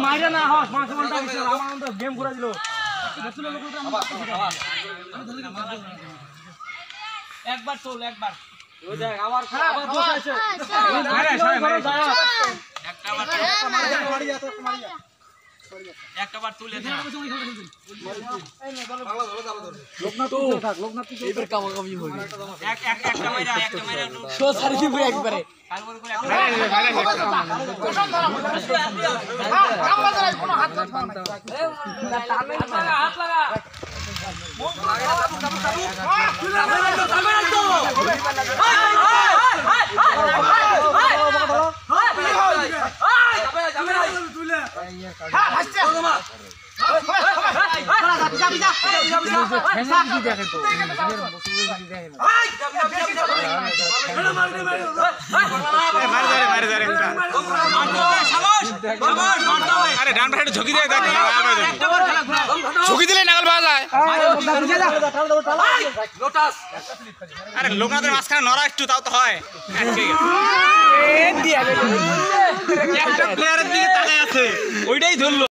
মাইরা না হস মাছ মনটা গেছে আমার তো গেম ঘুরা দিল একবার চল একবার ওই দেখ আবার আবার দোষ আছে আরে যায় একটা বার মারিয়া তো মারিয়া একটা বার তুলে দে লোকনাথ তো থাক লোকনাথ তো এবার কামাকামি হবে একটা মাইরা শো সারি দিব একবারে কালবর করে একটা কাম বাজারে কোনো হাত না হাত লাগা মন লাগা ঝুঁকি দিলে নাগাল পাওয়া যায়। আরে লোকনাথের মাঝখানে নড়া একটু তাও তো হয়। একটা প্লেয়ারের দিকে তাকায় আছে ওইটাই ধরলো।